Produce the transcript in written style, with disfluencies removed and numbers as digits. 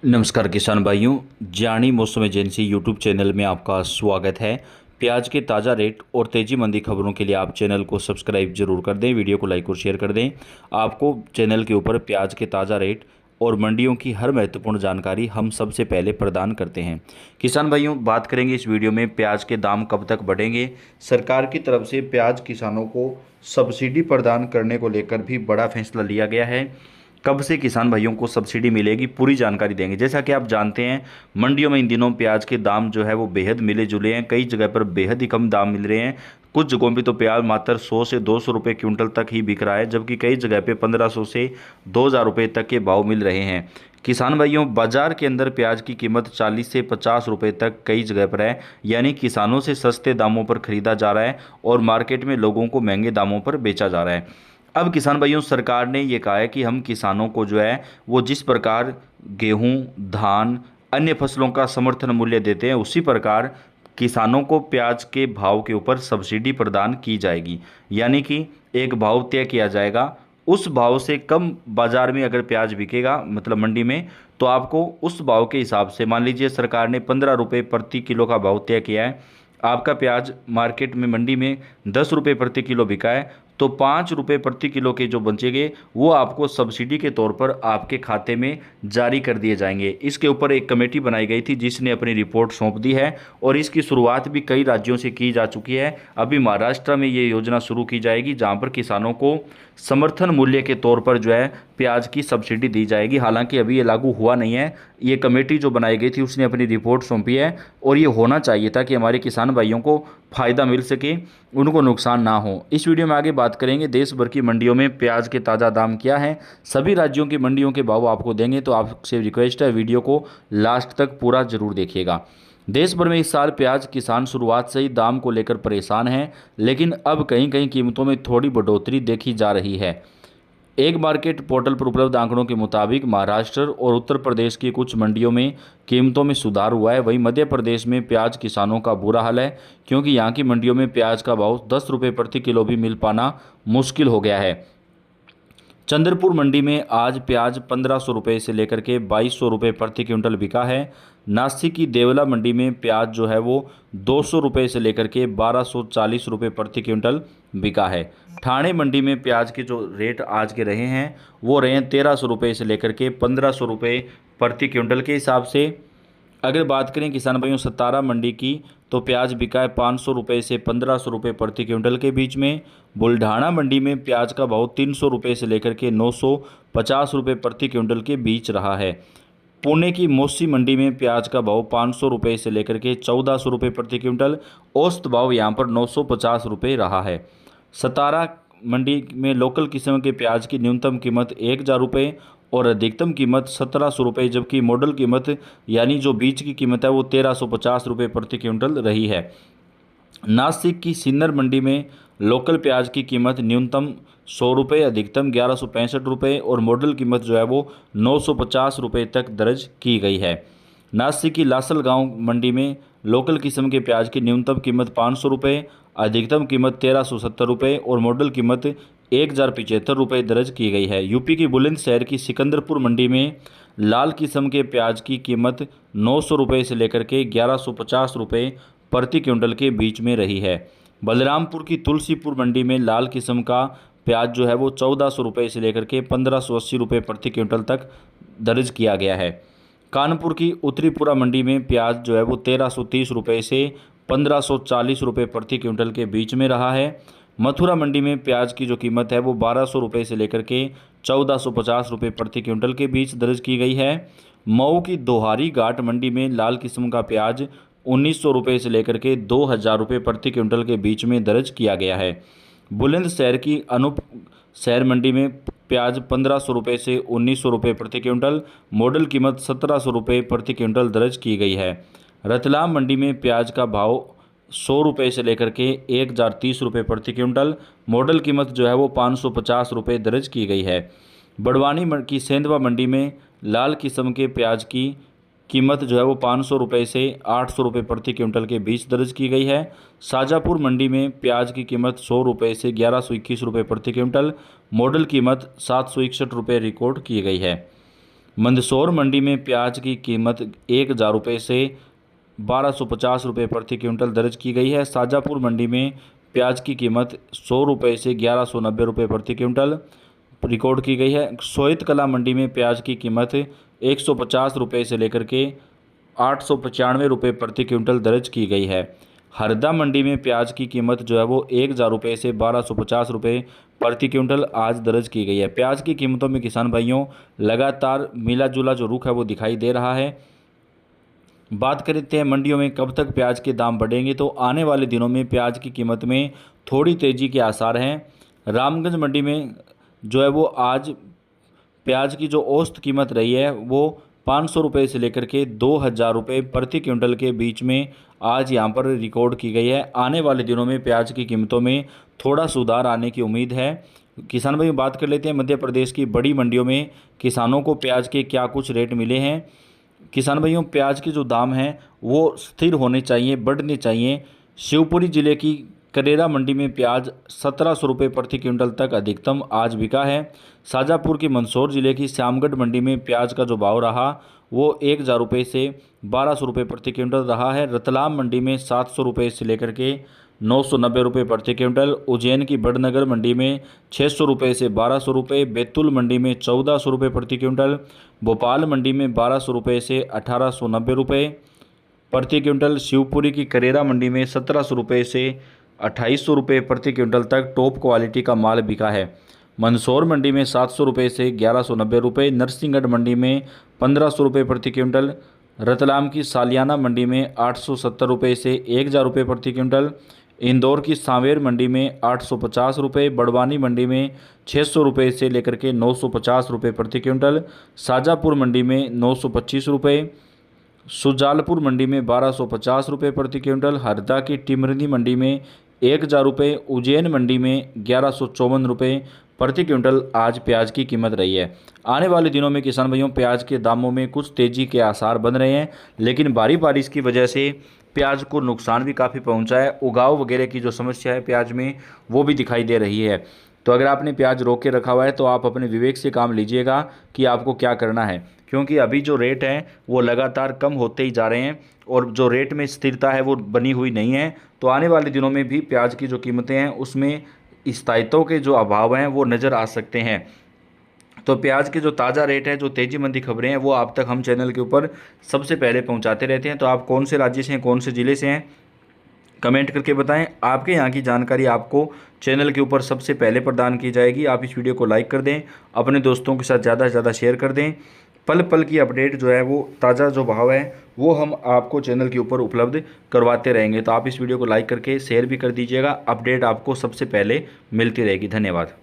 नमस्कार किसान भाइयों, जानी मौसम एजेंसी यूट्यूब चैनल में आपका स्वागत है। प्याज के ताज़ा रेट और तेज़ी मंदी खबरों के लिए आप चैनल को सब्सक्राइब जरूर कर दें, वीडियो को लाइक और शेयर कर दें। आपको चैनल के ऊपर प्याज के ताज़ा रेट और मंडियों की हर महत्वपूर्ण जानकारी हम सबसे पहले प्रदान करते हैं। किसान भाइयों, बात करेंगे इस वीडियो में प्याज के दाम कब तक बढ़ेंगे। सरकार की तरफ से प्याज किसानों को सब्सिडी प्रदान करने को लेकर भी बड़ा फैसला लिया गया है। कब से किसान भाइयों को सब्सिडी मिलेगी, पूरी जानकारी देंगे। जैसा कि आप जानते हैं, मंडियों में इन दिनों प्याज के दाम जो है वो बेहद मिले जुले हैं। कई जगह पर बेहद ही कम दाम मिल रहे हैं। कुछ जगहों पे तो प्याज मात्र 100 से 200 रुपये क्विंटल तक ही बिक रहा है, जबकि कई जगह पे 1500 से 2000 रुपये तक के भाव मिल रहे हैं। किसान भाइयों, बाजार के अंदर प्याज की कीमत 40 से 50 रुपये तक कई जगह पर है, यानी किसानों से सस्ते दामों पर खरीदा जा रहा है और मार्केट में लोगों को महंगे दामों पर बेचा जा रहा है। अब किसान भाइयों, सरकार ने ये कहा है कि हम किसानों को जो है वो जिस प्रकार गेहूं, धान, अन्य फसलों का समर्थन मूल्य देते हैं, उसी प्रकार किसानों को प्याज के भाव के ऊपर सब्सिडी प्रदान की जाएगी। यानी कि एक भाव तय किया जाएगा, उस भाव से कम बाजार में अगर प्याज बिकेगा, मतलब मंडी में, तो आपको उस भाव के हिसाब से, मान लीजिए सरकार ने 15 रुपये प्रति किलो का भाव तय किया है, आपका प्याज मार्केट में मंडी में 10 रुपये प्रति किलो बिका है, तो 5 रुपये प्रति किलो के जो बचेंगे वो आपको सब्सिडी के तौर पर आपके खाते में जारी कर दिए जाएंगे। इसके ऊपर एक कमेटी बनाई गई थी जिसने अपनी रिपोर्ट सौंप दी है और इसकी शुरुआत भी कई राज्यों से की जा चुकी है। अभी महाराष्ट्र में ये योजना शुरू की जाएगी, जहां पर किसानों को समर्थन मूल्य के तौर पर जो है प्याज की सब्सिडी दी जाएगी। हालांकि अभी ये लागू हुआ नहीं है। ये कमेटी जो बनाई गई थी उसने अपनी रिपोर्ट सौंपी है और ये होना चाहिए था कि हमारे किसान भाइयों को फ़ायदा मिल सके, उनको नुकसान ना हो। इस वीडियो में आगे बात करेंगे देश भर की मंडियों में प्याज के ताज़ा दाम क्या हैं, सभी राज्यों की मंडियों के भाव आपको देंगे। तो आपसे रिक्वेस्ट है, वीडियो को लास्ट तक पूरा जरूर देखिएगा। देश भर में इस साल प्याज किसान शुरुआत से ही दाम को लेकर परेशान हैं, लेकिन अब कहीं कहीं कीमतों में थोड़ी बढ़ोतरी देखी जा रही है। एक मार्केट पोर्टल पर उपलब्ध आंकड़ों के मुताबिक महाराष्ट्र और उत्तर प्रदेश की कुछ मंडियों में कीमतों में सुधार हुआ है। वहीं मध्य प्रदेश में प्याज किसानों का बुरा हाल है, क्योंकि यहां की मंडियों में प्याज का भाव 10 रुपये प्रति किलो भी मिल पाना मुश्किल हो गया है। चंद्रपुर मंडी में आज प्याज 1500 रुपये से लेकर के 2200 रुपये प्रति क्विंटल बिका है। नासिक की देवला मंडी में प्याज जो है वो 200 रुपये से लेकर के 1240 रुपये प्रति क्विंटल बिका है। ठाणे मंडी में प्याज के जो रेट आज के रहे हैं वो रहे हैं 1300 रुपये से लेकर के 1500 रुपये प्रति क्विंटल के हिसाब से। अगर बात करें किसान भाइयों सतारा मंडी की, तो प्याज बिका है 500 रुपये से 1500 रुपये प्रति क्विंटल के बीच में। बुल्ढाना मंडी में प्याज का भाव 300 रुपये से लेकर के 950 रुपये प्रति क्विंटल के बीच रहा है। पुणे की मोसी मंडी में प्याज का भाव 500 रुपये से लेकर के 1400 रुपये प्रति क्विंटल, औसत भाव यहाँ पर 950 रुपये रहा है। सतारा मंडी में लोकल किस्म के प्याज की न्यूनतम कीमत 1000 रुपये और अधिकतम कीमत 1700 रुपये, जबकि मॉडल कीमत यानी जो बीच की कीमत है वो 1350 रुपये प्रति क्विंटल रही है। नासिक की सिन्नर मंडी में लोकल प्याज की कीमत न्यूनतम 100 रुपये, अधिकतम 1165 रुपये और मॉडल कीमत जो है वो 950 रुपये तक दर्ज की गई है। नासिक की लासलगांव मंडी में लोकल किस्म के प्याज की न्यूनतम कीमत 500 रुपये, अधिकतम कीमत 1370 रुपये और मॉडल कीमत 1075 रुपये दर्ज की गई है। यूपी की बुलंदशहर की सिकंदरपुर मंडी में लाल किस्म के प्याज की कीमत 900 रुपये से लेकर के 1150 रुपये प्रति क्विंटल के बीच में रही है। बलरामपुर की तुलसीपुर मंडी में लाल किस्म का प्याज जो है वो 1400 रुपये से लेकर के 1580 रुपये प्रति क्विंटल तक दर्ज किया गया है। कानपुर की उत्तरीपुरा मंडी में प्याज जो है वो 1330 रुपये से 1540 रुपये प्रति क्विंटल के बीच में रहा है। मथुरा मंडी में प्याज की जो कीमत है वो 1200 रुपये से लेकर के 1450 रुपये प्रति क्विंटल के बीच दर्ज की गई है। मऊ की दोहारी घाट मंडी में लाल किस्म का प्याज 1900 रुपये से लेकर के 2000 रुपये प्रति क्विंटल के बीच में दर्ज किया गया है। बुलंदशहर की अनूप शहर मंडी में प्याज 1500 रुपये से 1900 रुपये प्रति क्विंटल, मॉडल कीमत 1700 रुपये प्रति क्विंटल दर्ज की गई है। रतलाम मंडी में प्याज का भाव 100 रुपये से लेकर के 1030 रुपये प्रति क्विंटल, मॉडल कीमत जो है वो 550 रुपये दर्ज की गई है। बड़वानी की सेंधवा मंडी में लाल किस्म के प्याज की कीमत जो है वो 500 रुपये से 800 रुपये प्रति क्विंटल के बीच दर्ज की गई है। शाजापुर मंडी में प्याज की कीमत 100 रुपये से 1121 रुपये प्रति क्विंटल, मॉडल कीमत 761 रुपये रिकॉर्ड की गई है। मंदसौर मंडी में प्याज की कीमत 1,000 रुपये से 1,250 रुपये प्रति क्विंटल दर्ज की गई है। शाजापुर मंडी में प्याज की कीमत 100 रुपये से 1,190 रुपये प्रति क्विंटल रिकॉर्ड की गई है। सोहित कला मंडी में प्याज की कीमत 150 रुपये से लेकर के 895 रुपये प्रति क्विंटल दर्ज की गई है। हरदा मंडी में प्याज की कीमत जो है वो 1,000 रुपये से 1,250 रुपये प्रति क्विंटल आज दर्ज की गई है। प्याज की कीमतों में किसान भाइयों लगातार मिला जुला जो रुख है वो दिखाई दे रहा है। बात करते हैं मंडियों में कब तक प्याज के दाम बढ़ेंगे, तो आने वाले दिनों में प्याज की कीमत में थोड़ी तेज़ी के आसार हैं। रामगंज मंडी में जो है वो आज प्याज की जो औसत कीमत रही है वो 500 रुपये से लेकर के 2,000 रुपये प्रति क्विंटल के बीच में आज यहां पर रिकॉर्ड की गई है। आने वाले दिनों में प्याज की कीमतों में थोड़ा सुधार आने की उम्मीद है। किसान भाई बात कर लेते हैं मध्य प्रदेश की बड़ी मंडियों में किसानों को प्याज के क्या कुछ रेट मिले हैं। किसान भाइयों प्याज के जो दाम हैं वो स्थिर होने चाहिए, बढ़ने चाहिए। शिवपुरी ज़िले की करेरा मंडी में प्याज 1,700 रुपये प्रति क्विंटल तक अधिकतम आज बिका है। शाजापुर की मंदसौर ज़िले की श्यामगढ़ मंडी में प्याज का जो भाव रहा वो 1,000 रुपये से 1,200 रुपये प्रति क्विंटल रहा है। रतलाम मंडी में 700 रुपये से लेकर के 990 रुपये प्रति क्विंटल। उज्जैन की बड़नगर मंडी में 600 रुपये से 1,200 रुपये। बैतूल मंडी में 1,400 रुपये प्रति क्विंटल। भोपाल मंडी में 1,200 रुपये से 1,890 रुपये प्रति क्विंटल। शिवपुरी की करेरा मंडी में 1,700 रुपये से 2,800 रुपये प्रति क्विंटल तक टॉप क्वालिटी का माल बिका है। मंदसौर मंडी में 700 रुपये से 1,190 रुपये। नरसिंहगढ़ मंडी में 1,500 रुपये प्रति क्विंटल। रतलाम की सालियाना मंडी में 870 रुपये से 1,000 रुपये प्रति क्विंटल। इंदौर की सांवेर मंडी में 850 रुपये। बड़वानी मंडी में 600 रुपये से लेकर के 950 रुपये प्रति क्विंटल। शाजापुर मंडी में 925 रुपये। सुजालपुर मंडी में 1,250 रुपये प्रति क्विंटल। हरदा की टिमरनी मंडी में 1,000 रुपये। उज्जैन मंडी में 1,154 रुपये प्रति क्विंटल आज प्याज की कीमत रही है। आने वाले दिनों में किसान भाइयों प्याज के दामों में कुछ तेज़ी के आसार बन रहे हैं, लेकिन भारी बारिश की वजह से प्याज को नुकसान भी काफ़ी पहुंचा है। उगाव वगैरह की जो समस्या है प्याज में वो भी दिखाई दे रही है। तो अगर आपने प्याज रोक के रखा हुआ है तो आप अपने विवेक से काम लीजिएगा कि आपको क्या करना है, क्योंकि अभी जो रेट हैं वो लगातार कम होते ही जा रहे हैं और जो रेट में स्थिरता है वो बनी हुई नहीं है। तो आने वाले दिनों में भी प्याज की जो कीमतें हैं उसमें स्थायित्व के जो अभाव हैं वो नज़र आ सकते हैं। तो प्याज के जो ताज़ा रेट है, जो तेज़ी मंदी खबरें हैं वो आप तक हम चैनल के ऊपर सबसे पहले पहुंचाते रहते हैं। तो आप कौन से राज्य से हैं, कौन से ज़िले से हैं, कमेंट करके बताएं। आपके यहाँ की जानकारी आपको चैनल के ऊपर सबसे पहले प्रदान की जाएगी। आप इस वीडियो को लाइक कर दें, अपने दोस्तों के साथ ज़्यादा से ज़्यादा शेयर कर दें। पल पल की अपडेट जो है वो ताज़ा जो भाव है वो हम आपको चैनल के ऊपर उपलब्ध करवाते रहेंगे। तो आप इस वीडियो को लाइक करके शेयर भी कर दीजिएगा। अपडेट आपको सबसे पहले मिलती रहेगी। धन्यवाद।